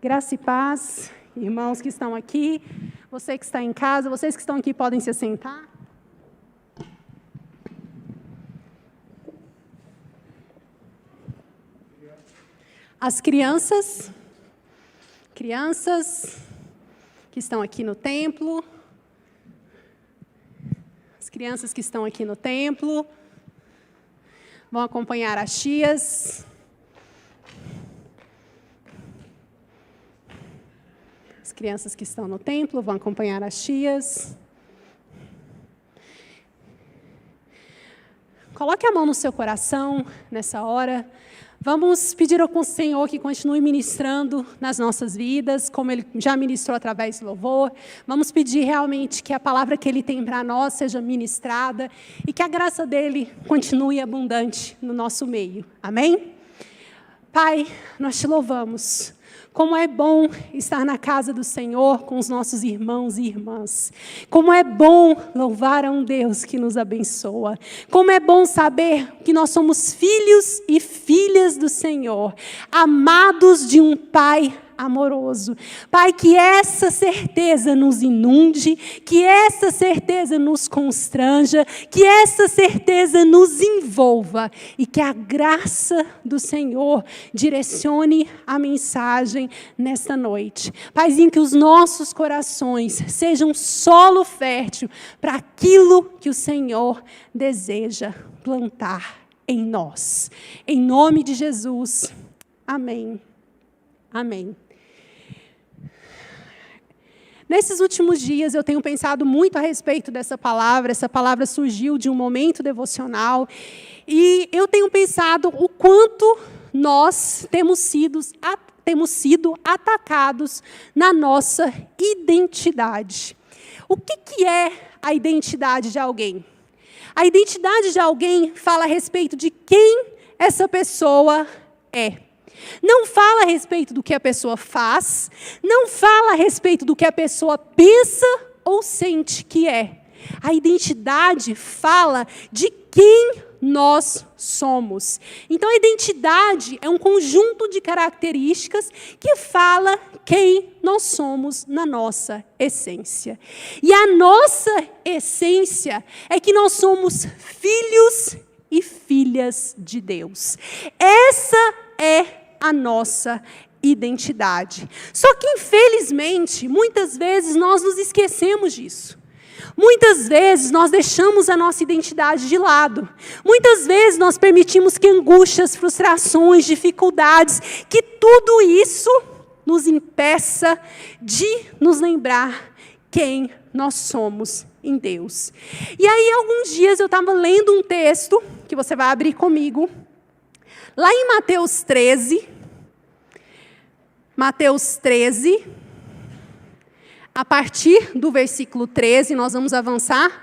Graça e paz, irmãos que estão aqui, você que está em casa, vocês que estão aqui podem se assentar. As crianças que estão aqui no templo, vão acompanhar as tias. As crianças que estão no templo vão acompanhar as tias. Coloque a mão no seu coração nessa hora. Vamos pedir ao Senhor que continue ministrando nas nossas vidas, como Ele já ministrou através do louvor. Vamos pedir realmente que a palavra que Ele tem para nós seja ministrada e que a graça dEle continue abundante no nosso meio. Amém? Pai, nós te louvamos. Como é bom estar na casa do Senhor com os nossos irmãos e irmãs. Como é bom louvar a um Deus que nos abençoa. Como é bom saber que nós somos filhos e filhas do Senhor, amados de um Pai amoroso. Pai, que essa certeza nos inunde, que essa certeza nos constranja, que essa certeza nos envolva e que a graça do Senhor direcione a mensagem nesta noite. Paizinho, que os nossos corações sejam solo fértil para aquilo que o Senhor deseja plantar em nós. Em nome de Jesus. Amém. Amém. Nesses últimos dias, eu tenho pensado muito a respeito dessa palavra. Essa palavra surgiu de um momento devocional. E eu tenho pensado o quanto nós temos sido atacados na nossa identidade. O que é a identidade de alguém? A identidade de alguém fala a respeito de quem essa pessoa é. Não fala a respeito do que a pessoa faz, não fala a respeito do que a pessoa pensa ou sente que é. A identidade fala de quem nós somos. Então, a identidade é um conjunto de características que fala quem nós somos na nossa essência. E a nossa essência é que nós somos filhos e filhas de Deus. Essa é a nossa identidade. Só que, infelizmente, muitas vezes nós nos esquecemos disso. Muitas vezes nós deixamos a nossa identidade de lado. Muitas vezes nós permitimos que angústias, frustrações, dificuldades, que tudo isso nos impeça de nos lembrar quem nós somos em Deus. E aí, alguns dias eu estava lendo um texto, que você vai abrir comigo, lá em Mateus 13, a partir do versículo 13, nós vamos avançar.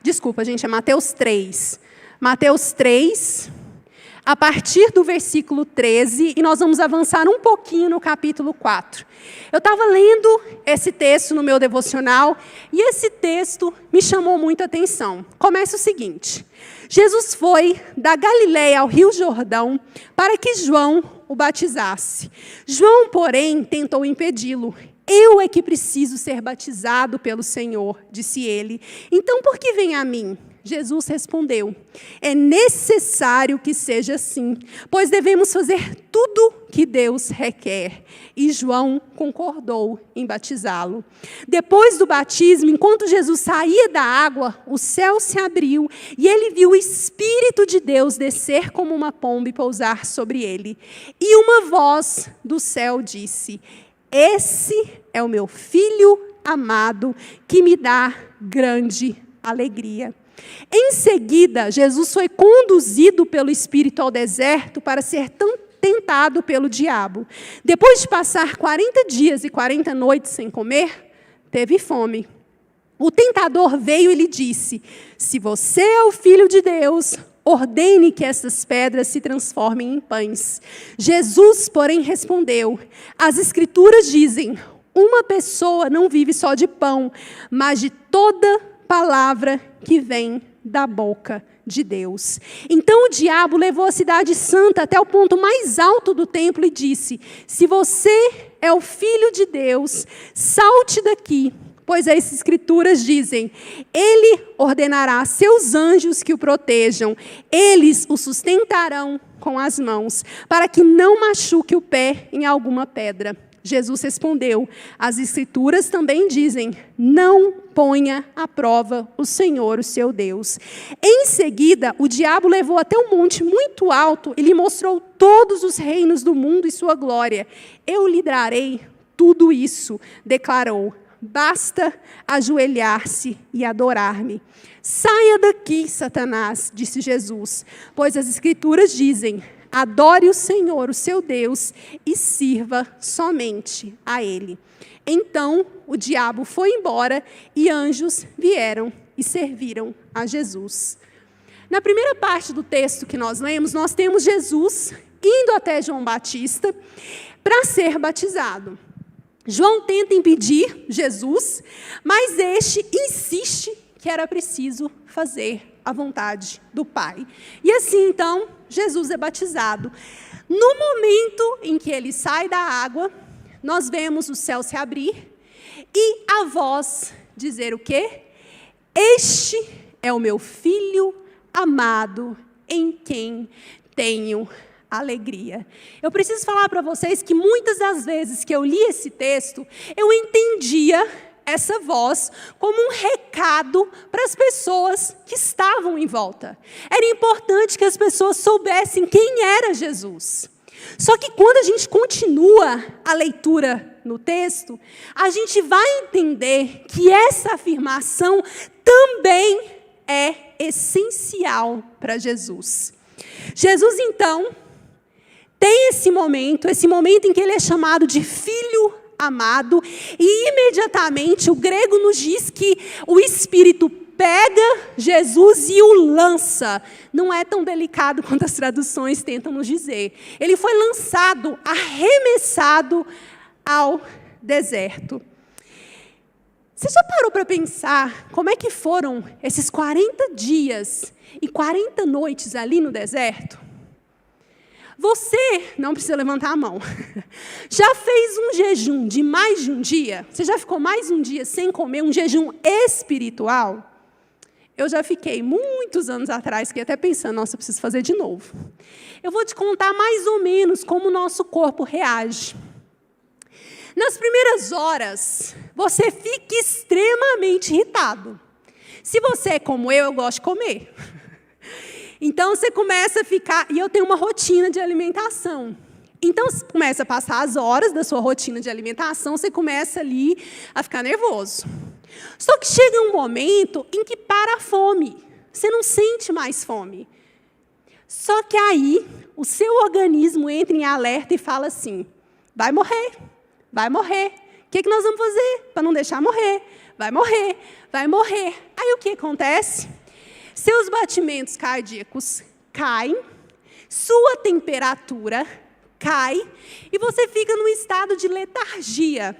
Desculpa, gente, é Mateus 3. Mateus 3, a partir do versículo 13, e nós vamos avançar um pouquinho no capítulo 4. Eu estava lendo esse texto no meu devocional, e esse texto me chamou muita atenção. Começa o seguinte: Jesus foi da Galileia ao Rio Jordão para que João o batizasse. João, porém, tentou impedi-lo. Eu é que preciso ser batizado pelo Senhor, disse ele. Então, por que vem a mim? Jesus respondeu: é necessário que seja assim, pois devemos fazer tudo que Deus requer. E João concordou em batizá-lo. Depois do batismo, enquanto Jesus saía da água, o céu se abriu e ele viu o Espírito de Deus descer como uma pomba e pousar sobre ele. E uma voz do céu disse: esse é o meu Filho amado, que me dá grande alegria. Em seguida, Jesus foi conduzido pelo Espírito ao deserto para ser tentado pelo diabo. Depois de passar 40 dias e 40 noites sem comer, teve fome. O tentador veio e lhe disse: se você é o Filho de Deus, ordene que essas pedras se transformem em pães. Jesus, porém, respondeu: as Escrituras dizem, uma pessoa não vive só de pão, mas de toda palavra que vem da boca de Deus. Então o diabo levou a cidade santa até o ponto mais alto do templo e disse: se você é o filho de Deus, salte daqui, pois as escrituras dizem: ele ordenará a seus anjos que o protejam, eles o sustentarão com as mãos, para que não machuque o pé em alguma pedra. Jesus respondeu: as escrituras também dizem: não ponha à prova o Senhor, o seu Deus. Em seguida, o diabo levou até um monte muito alto e lhe mostrou todos os reinos do mundo e sua glória. Eu lhe darei tudo isso, declarou. Basta ajoelhar-se e adorar-me. Saia daqui, Satanás, disse Jesus, pois as escrituras dizem: adore o Senhor, o seu Deus, e sirva somente a Ele. Então o diabo foi embora e anjos vieram e serviram a Jesus. Na primeira parte do texto que nós lemos, nós temos Jesus indo até João Batista para ser batizado. João tenta impedir Jesus, mas este insiste que era preciso fazer a vontade do Pai. E assim, então, Jesus é batizado. No momento em que ele sai da água, nós vemos o céu se abrir e a voz dizer o quê? Este é o meu filho amado, em quem tenho alegria. Eu preciso falar para vocês que muitas das vezes que eu li esse texto, eu entendia essa voz como um recado para as pessoas que estavam em volta. Era importante que as pessoas soubessem quem era Jesus. Só que quando a gente continua a leitura no texto, a gente vai entender que essa afirmação também é essencial para Jesus. Jesus, então, tem esse momento em que ele é chamado de filho amado, e imediatamente o grego nos diz que o Espírito pega Jesus e o lança. Não é tão delicado quanto as traduções tentam nos dizer. Ele foi lançado, arremessado ao deserto. Você já parou para pensar como é que foram esses 40 dias e 40 noites ali no deserto? Você, não precisa levantar a mão, já fez um jejum de mais de um dia? Você já ficou mais um dia sem comer, um jejum espiritual? Eu já fiquei muitos anos atrás, fiquei até pensando, nossa, eu preciso fazer de novo. Eu vou te contar mais ou menos como o nosso corpo reage. Nas primeiras horas, você fica extremamente irritado. Se você é como eu gosto de comer. Então, você começa a ficar... E eu tenho uma rotina de alimentação. Então, você começa a passar as horas da sua rotina de alimentação, você começa ali a ficar nervoso. Só que chega um momento em que para a fome. Você não sente mais fome. Só que aí, o seu organismo entra em alerta e fala assim: vai morrer, vai morrer. O que nós vamos fazer para não deixar morrer? Vai morrer, vai morrer. Aí, o que acontece? Seus batimentos cardíacos caem, sua temperatura cai e você fica num estado de letargia.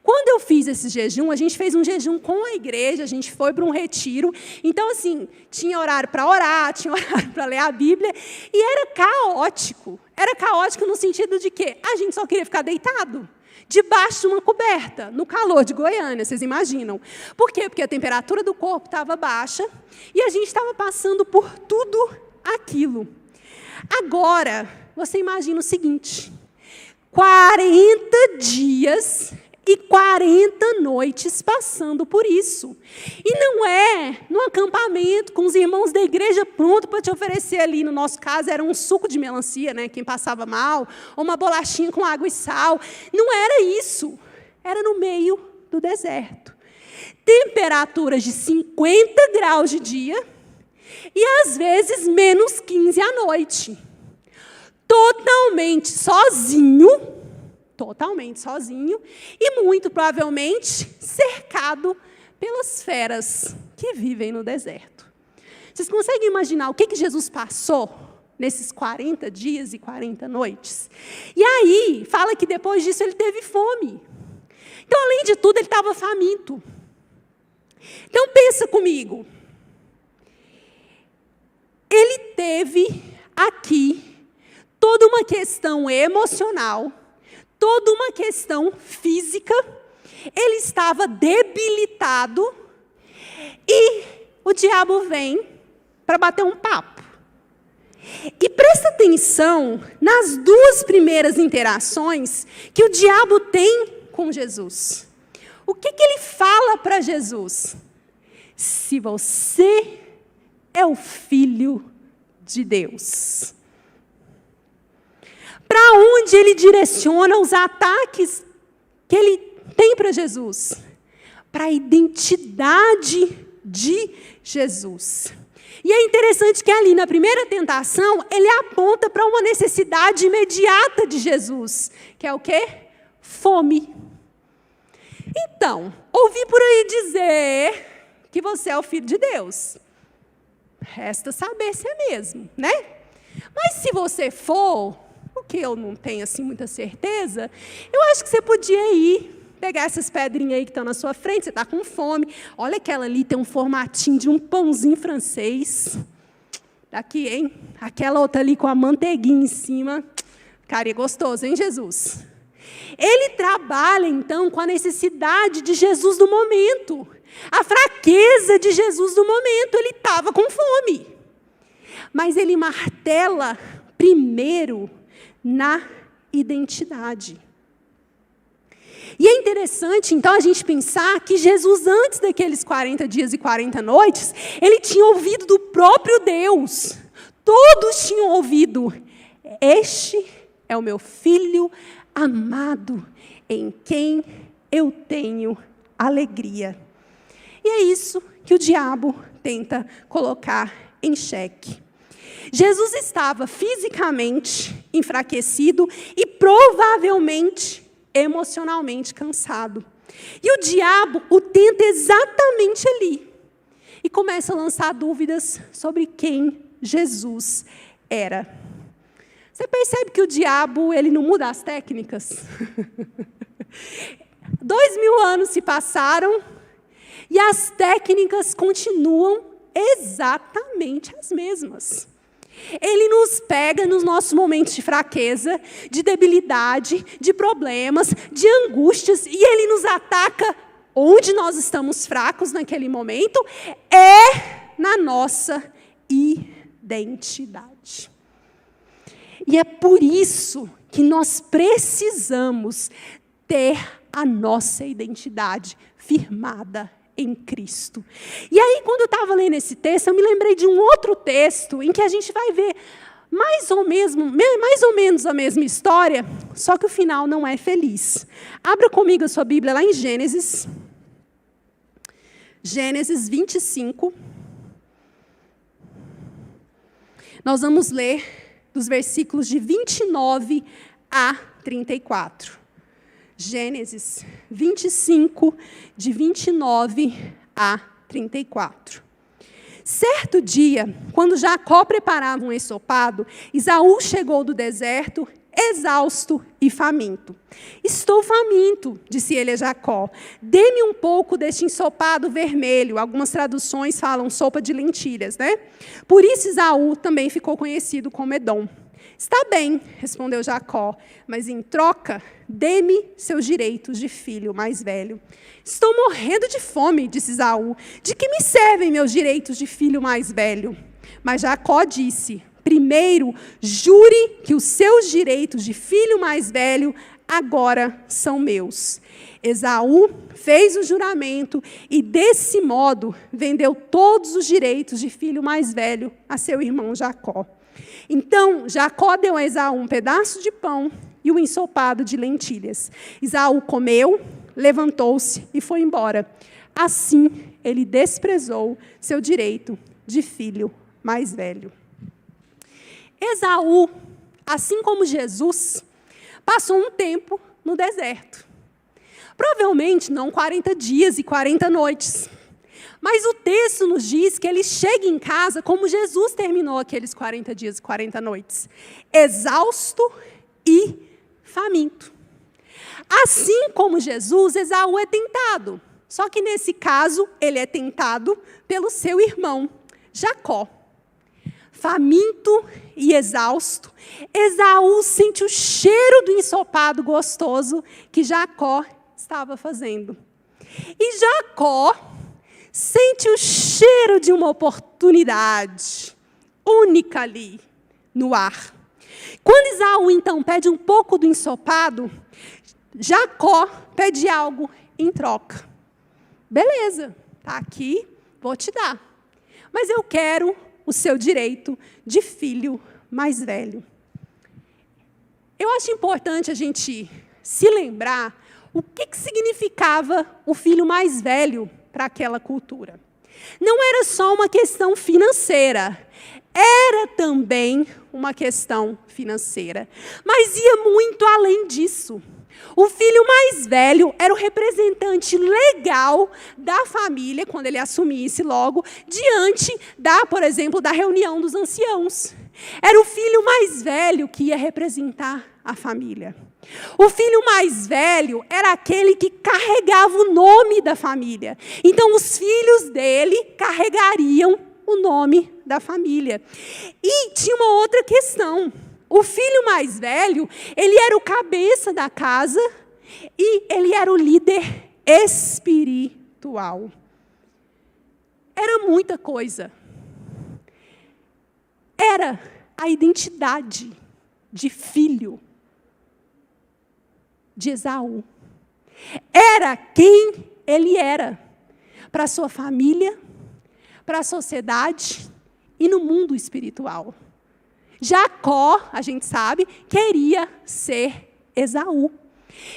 Quando eu fiz esse jejum, a gente fez um jejum com a igreja, a gente foi para um retiro. Então, assim, tinha horário para orar, tinha horário para ler a Bíblia, e era caótico. Era caótico no sentido de que a gente só queria ficar deitado, debaixo de uma coberta, no calor de Goiânia, vocês imaginam. Por quê? Porque a temperatura do corpo estava baixa e a gente estava passando por tudo aquilo. Agora, você imagina o seguinte: 40 dias e 40 noites passando por isso. E não é no acampamento, com os irmãos da igreja pronto para te oferecer ali, no nosso caso, era um suco de melancia, né, quem passava mal, ou uma bolachinha com água e sal. Não era isso. Era no meio do deserto. Temperaturas de 50 graus de dia e, às vezes, menos 15 à noite. Totalmente sozinho e muito provavelmente cercado pelas feras que vivem no deserto. Vocês conseguem imaginar o que Jesus passou nesses 40 dias e 40 noites? E aí, fala que depois disso ele teve fome. Então, além de tudo, ele estava faminto. Então, pensa comigo. ele teve aqui toda uma questão emocional, toda uma questão física, ele estava debilitado e o diabo vem para bater um papo. E presta atenção nas duas primeiras interações que o diabo tem com Jesus. O que ele fala para Jesus? Se você é o Filho de Deus. Para onde ele direciona os ataques que ele tem para Jesus? Para a identidade de Jesus. E é interessante que ali na primeira tentação, ele aponta para uma necessidade imediata de Jesus, que é o quê? Fome. Então, ouvi por aí dizer que você é o Filho de Deus. Resta saber se é mesmo, né? Mas se você for, o que eu não tenho assim muita certeza, eu acho que você podia ir pegar essas pedrinhas aí que estão na sua frente, você está com fome. Olha aquela ali, tem um formatinho de um pãozinho francês. Daqui, hein? Aquela outra ali com a manteiguinha em cima. Cara, é gostoso, hein, Jesus? Ele trabalha, então, com a necessidade de Jesus do momento. A fraqueza de Jesus do momento. Ele estava com fome. Mas ele martela primeiro na identidade. E é interessante, então, a gente pensar que Jesus, antes daqueles 40 dias e 40 noites, ele tinha ouvido do próprio Deus. Todos tinham ouvido. Este é o meu Filho amado, em quem eu tenho alegria. E é isso que o diabo tenta colocar em xeque. Jesus estava fisicamente enfraquecido e provavelmente emocionalmente cansado. E o diabo o tenta exatamente ali. E começa a lançar dúvidas sobre quem Jesus era. Você percebe que o diabo, ele não muda as técnicas? 2000 anos se passaram e as técnicas continuam exatamente as mesmas. Ele nos pega nos nossos momentos de fraqueza, de debilidade, de problemas, de angústias, e ele nos ataca onde nós estamos fracos naquele momento, é na nossa identidade. E é por isso que nós precisamos ter a nossa identidade firmada em Cristo. E aí, quando eu estava lendo esse texto, eu me lembrei de um outro texto em que a gente vai ver mais ou menos a mesma história, só que o final não é feliz. Abra comigo a sua Bíblia lá em Gênesis. Gênesis 25. Nós vamos ler dos versículos de 29 a 34. Gênesis 25, de 29 a 34. Certo dia, quando Jacó preparava um ensopado, Esaú chegou do deserto, exausto e faminto. Estou faminto, disse ele a Jacó. Dê-me um pouco deste ensopado vermelho. Algumas traduções falam sopa de lentilhas, né? Por isso Esaú também ficou conhecido como Edom. Está bem, respondeu Jacó, mas em troca, dê-me seus direitos de filho mais velho. Estou morrendo de fome, disse Esaú. De que me servem meus direitos de filho mais velho? Mas Jacó disse, primeiro, jure que os seus direitos de filho mais velho agora são meus. Esaú fez o juramento e, desse modo, vendeu todos os direitos de filho mais velho a seu irmão Jacó. Então, Jacó deu a Esaú um pedaço de pão e um ensopado de lentilhas. Esaú comeu, levantou-se e foi embora. Assim, ele desprezou seu direito de filho mais velho. Esaú, assim como Jesus, passou um tempo no deserto. Provavelmente não 40 dias e 40 noites. Mas o texto nos diz que ele chega em casa como Jesus terminou aqueles 40 dias e 40 noites. Exausto e faminto. Assim como Jesus, Esaú é tentado. Só que nesse caso, ele é tentado pelo seu irmão, Jacó. faminto e exausto, Esaú sente o cheiro do ensopado gostoso que Jacó estava fazendo. E Jacó sente o cheiro de uma oportunidade única ali no ar. Quando Esaú, então, pede um pouco do ensopado, Jacó pede algo em troca. Beleza, está aqui, vou te dar. Mas eu quero o seu direito de filho mais velho. Eu acho importante a gente se lembrar o que significava o filho mais velho para aquela cultura. Não era só uma questão financeira, era também uma questão financeira, mas ia muito além disso. O filho mais velho era o representante legal da família, quando ele assumisse logo, diante por exemplo, da reunião dos anciãos. Era o filho mais velho que ia representar a família. O filho mais velho era aquele que carregava o nome da família. Então, os filhos dele carregariam o nome da família. E tinha uma outra questão. O filho mais velho, ele era o cabeça da casa e ele era o líder espiritual. Era muita coisa. Era a identidade de filho de Esaú. Era quem ele era para a sua família, para a sociedade e no mundo espiritual. Jacó, a gente sabe, queria ser Esaú.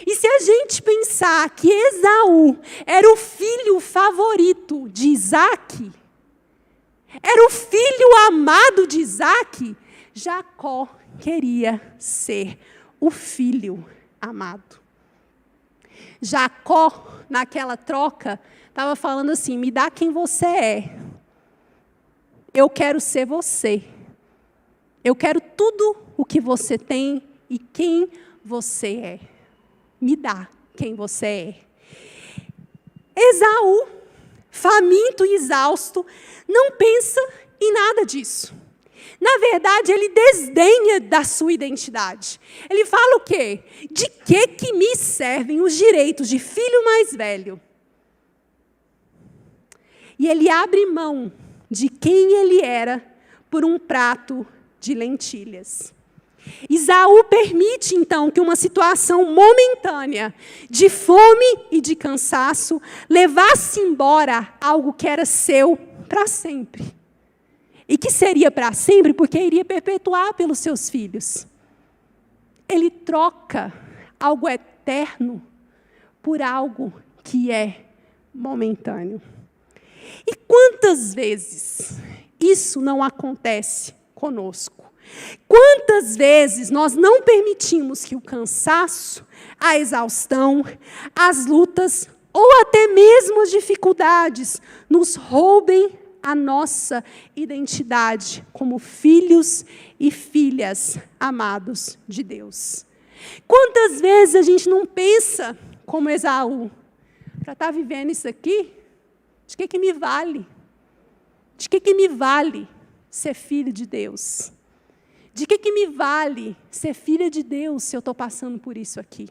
E se a gente pensar que Esaú era o filho favorito de Isaac, era o filho amado de Isaac, Jacó queria ser o filho amado. Jacó, naquela troca, estava falando assim: me dá quem você é. Eu quero ser você. Eu quero tudo o que você tem e quem você é. Me dá quem você é. Esaú, faminto e exausto, não pensa em nada disso. Na verdade, ele desdenha da sua identidade. Ele fala o quê? De que me servem os direitos de filho mais velho? E ele abre mão de quem ele era por um prato de lentilhas. Esaú permite, então, que uma situação momentânea de fome e de cansaço levasse embora algo que era seu para sempre. E que seria para sempre porque iria perpetuar pelos seus filhos. Ele troca algo eterno por algo que é momentâneo. E quantas vezes isso não acontece conosco? Quantas vezes nós não permitimos que o cansaço, a exaustão, as lutas ou até mesmo as dificuldades nos roubem a nossa identidade como filhos e filhas amados de Deus? Quantas vezes a gente não pensa como Esaú? Para estar vivendo isso aqui, de que me vale? De que me vale ser filho de Deus? De que me vale ser filha de Deus se eu estou passando por isso aqui?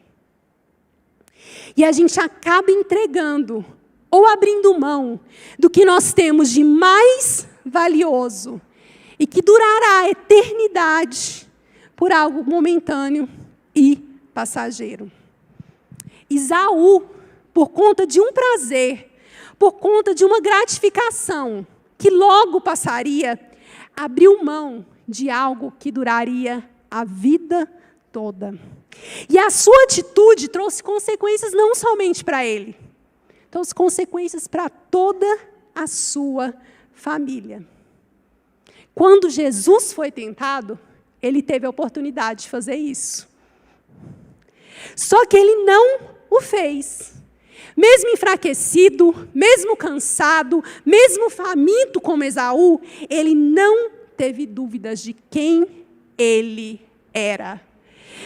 E a gente acaba entregando ou abrindo mão do que nós temos de mais valioso e que durará a eternidade por algo momentâneo e passageiro. Esaú, por conta de um prazer, por conta de uma gratificação que logo passaria, abriu mão de algo que duraria a vida toda. E a sua atitude trouxe consequências não somente para ele, trouxe consequências para toda a sua família. Quando Jesus foi tentado, ele teve a oportunidade de fazer isso. Só que ele não o fez. Mesmo enfraquecido, mesmo cansado, mesmo faminto como Esaú, ele não teve dúvidas de quem ele era.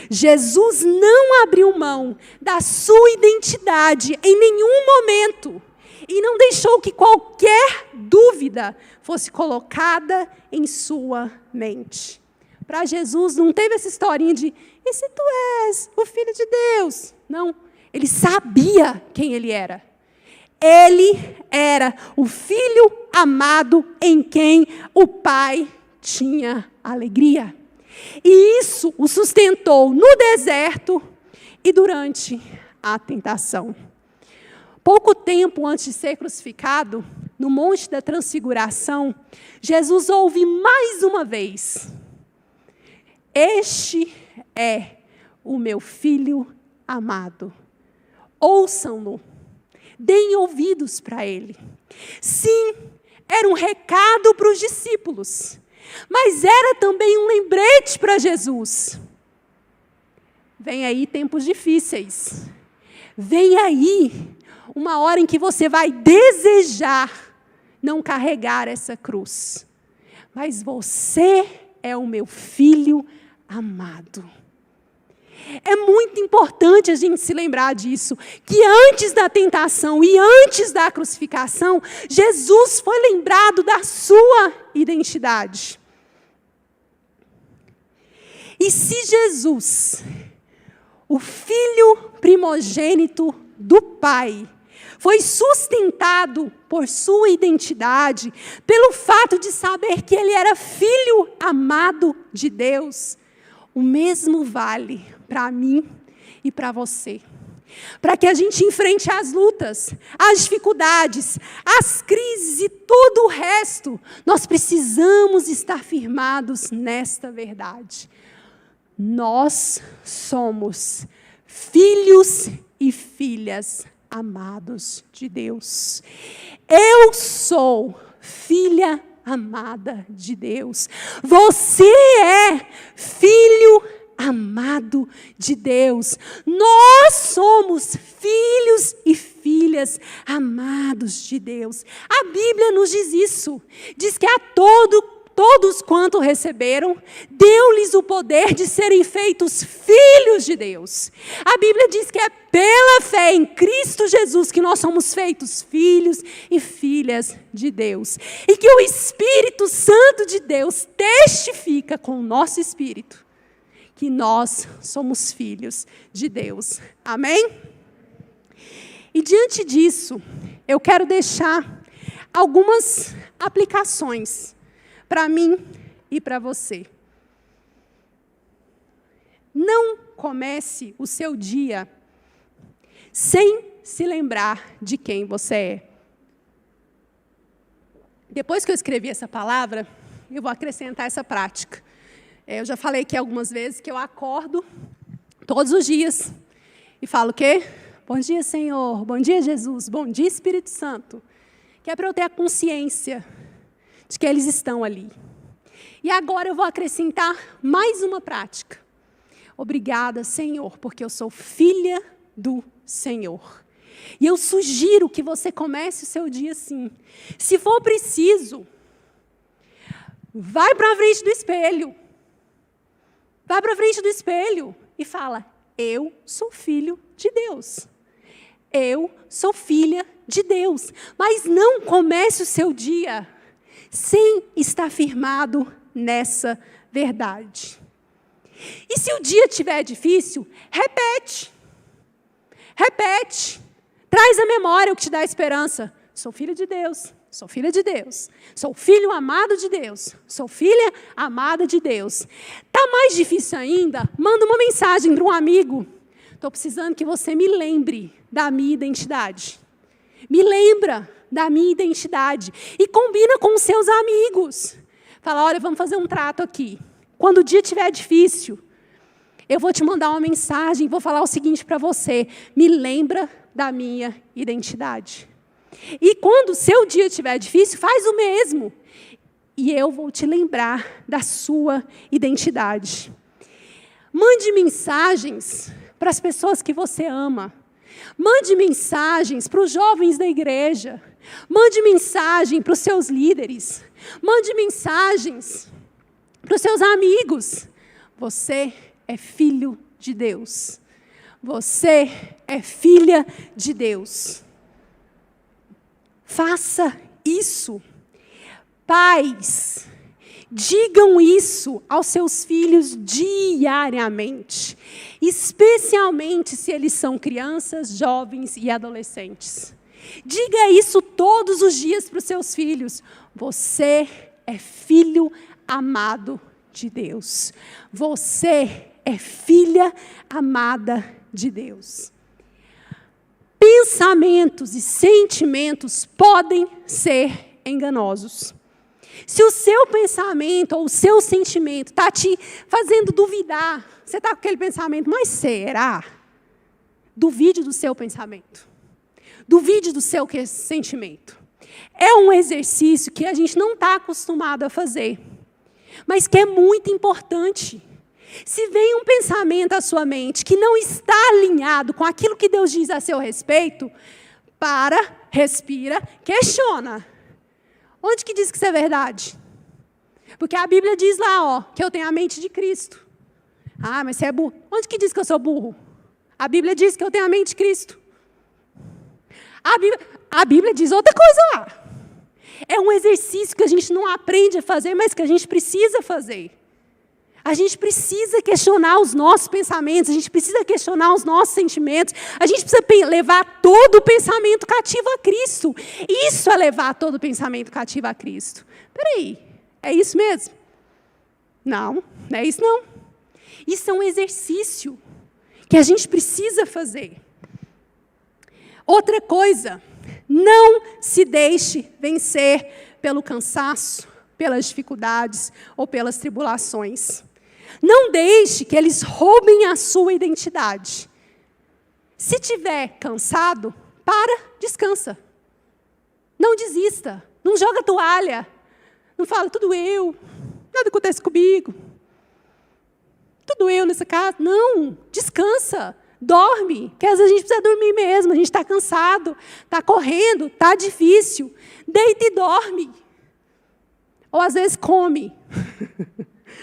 Jesus não abriu mão da sua identidade em nenhum momento. e não deixou que qualquer dúvida fosse colocada em sua mente. Para Jesus não teve essa historinha de, e se tu és o Filho de Deus? Não, ele sabia quem ele era. Ele era o Filho amado em quem o Pai tinha alegria. E isso o sustentou no deserto e durante a tentação. Pouco tempo antes de ser crucificado, no Monte da Transfiguração, Jesus ouve mais uma vez: este é o meu Filho amado. Ouçam-no, deem ouvidos para ele. Sim, era um recado para os discípulos, mas era também um lembrete para Jesus. Vem aí tempos difíceis. Vem aí uma hora em que você vai desejar não carregar essa cruz. Mas você é o meu Filho amado. É muito importante a gente se lembrar disso, que antes da tentação e antes da crucificação, Jesus foi lembrado da sua identidade. E se Jesus, o Filho primogênito do Pai, foi sustentado por sua identidade, pelo fato de saber que ele era Filho amado de Deus, o mesmo vale para mim e para você. Para que a gente enfrente as lutas, as dificuldades, as crises e todo o resto, nós precisamos estar firmados nesta verdade. Nós somos filhos e filhas amados de Deus. Eu sou filha amada de Deus. Você é filho amado de Deus. Nós somos filhos e filhas amados de Deus. A Bíblia nos diz isso. Diz que a todos quanto receberam, deu-lhes o poder de serem feitos filhos de Deus. A Bíblia diz que é pela fé em Cristo Jesus que nós somos feitos filhos e filhas de Deus. E que o Espírito Santo de Deus testifica com o nosso espírito que nós somos filhos de Deus. Amém? E diante disso, eu quero deixar algumas aplicações para mim e para você. Não comece o seu dia sem se lembrar de quem você é. Depois que eu escrevi essa palavra, eu vou acrescentar essa prática. Eu já falei aqui algumas vezes que eu acordo todos os dias e falo o quê? Bom dia, Senhor. Bom dia, Jesus. Bom dia, Espírito Santo. Que é para eu ter a consciência de que eles estão ali. E agora eu vou acrescentar mais uma prática. Obrigada, Senhor, porque eu sou filha do Senhor. E eu sugiro que você comece o seu dia assim. Se for preciso, vai para a frente do espelho. Vai para a frente do espelho e fala: eu sou filho de Deus. Eu sou filha de Deus. Mas não comece o seu dia sem estar firmado nessa verdade. E se o dia estiver difícil, repete. Repete. Traz à memória o que te dá esperança. Sou filho de Deus. Sou filha de Deus. Sou filho amado de Deus. Sou filha amada de Deus. Está mais difícil ainda? Manda uma mensagem para um amigo. Estou precisando que você me lembre da minha identidade. Me lembra da minha identidade. E combina com os seus amigos. Fala: olha, vamos fazer um trato aqui. Quando o dia estiver difícil, eu vou te mandar uma mensagem, vou falar o seguinte para você: me lembra da minha identidade. E quando o seu dia estiver difícil, faz o mesmo. E eu vou te lembrar da sua identidade. Mande mensagens para as pessoas que você ama. Mande mensagens para os jovens da igreja. Mande mensagem para os seus líderes. Mande mensagens para os seus amigos. Você é filho de Deus. Você é filha de Deus. Faça isso. Pais, digam isso aos seus filhos diariamente, especialmente se eles são crianças, jovens e adolescentes. Diga isso todos os dias para os seus filhos. Você é filho amado de Deus. Você é filha amada de Deus. Pensamentos e sentimentos podem ser enganosos. Se o seu pensamento ou o seu sentimento está te fazendo duvidar, você está com aquele pensamento, mas será? Duvide do seu pensamento. Duvide do seu sentimento. É um exercício que a gente não está acostumado a fazer, mas que é muito importante. Se vem um pensamento à sua mente que não está alinhado com aquilo que Deus diz a seu respeito, para, respira, questiona. Onde que diz que isso é verdade? Porque a Bíblia diz lá, que eu tenho a mente de Cristo. Ah, mas você é burro. Onde que diz que eu sou burro? A Bíblia diz que eu tenho a mente de Cristo. A Bíblia diz outra coisa lá. É um exercício que a gente não aprende a fazer, mas que a gente precisa fazer. A gente precisa questionar os nossos pensamentos, a gente precisa questionar os nossos sentimentos, a gente precisa levar todo o pensamento cativo a Cristo. Isso é levar todo o pensamento cativo a Cristo. Peraí, é isso mesmo? Não, não é isso não. Isso é um exercício que a gente precisa fazer. Outra coisa, não se deixe vencer pelo cansaço, pelas dificuldades ou pelas tribulações. Não deixe que eles roubem a sua identidade. Se estiver cansado, descansa. Não desista, não joga toalha. Não fala, tudo eu, nada acontece comigo. Tudo eu nessa casa. Não, descansa. Dorme, porque às vezes a gente precisa dormir mesmo, a gente está cansado, está correndo, está difícil. Deita e dorme. Ou às vezes come.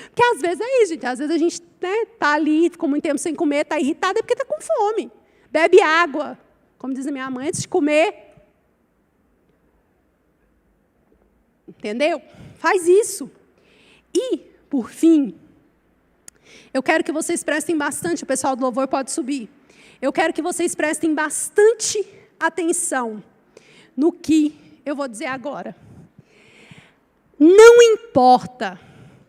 Porque às vezes é isso, gente. Às vezes a gente está ali, ficou muito tempo sem comer, está irritado, é porque está com fome. Bebe água. Como diz a minha mãe, antes de comer. Entendeu? Faz isso. E, por fim, eu quero que vocês prestem bastante, o pessoal do louvor pode subir. Eu quero que vocês prestem bastante atenção no que eu vou dizer agora. Não importa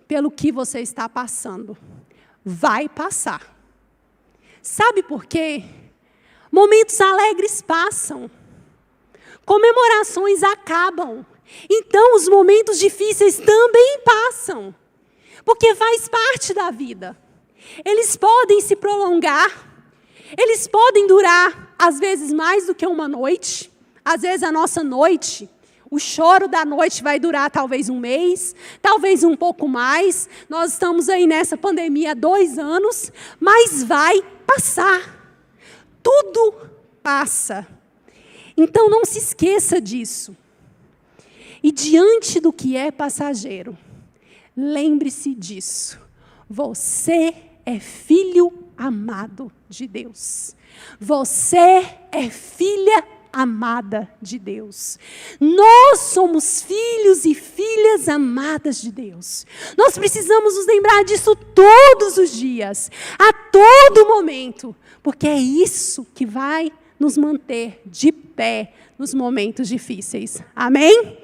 pelo que você está passando, vai passar. Sabe por quê? Momentos alegres passam, comemorações acabam, então os momentos difíceis também passam, porque faz parte da vida. Eles podem se prolongar, eles podem durar, às vezes, mais do que uma noite. Às vezes, a nossa noite, o choro da noite vai durar talvez um mês, talvez um pouco mais. Nós estamos aí nessa pandemia há 2 anos, mas vai passar. Tudo passa. Então, não se esqueça disso. E diante do que é passageiro, lembre-se disso. Você é filho amado de Deus. Você é filha amada de Deus. Nós somos filhos e filhas amadas de Deus. Nós precisamos nos lembrar disso todos os dias, a todo momento, porque é isso que vai nos manter de pé nos momentos difíceis. Amém?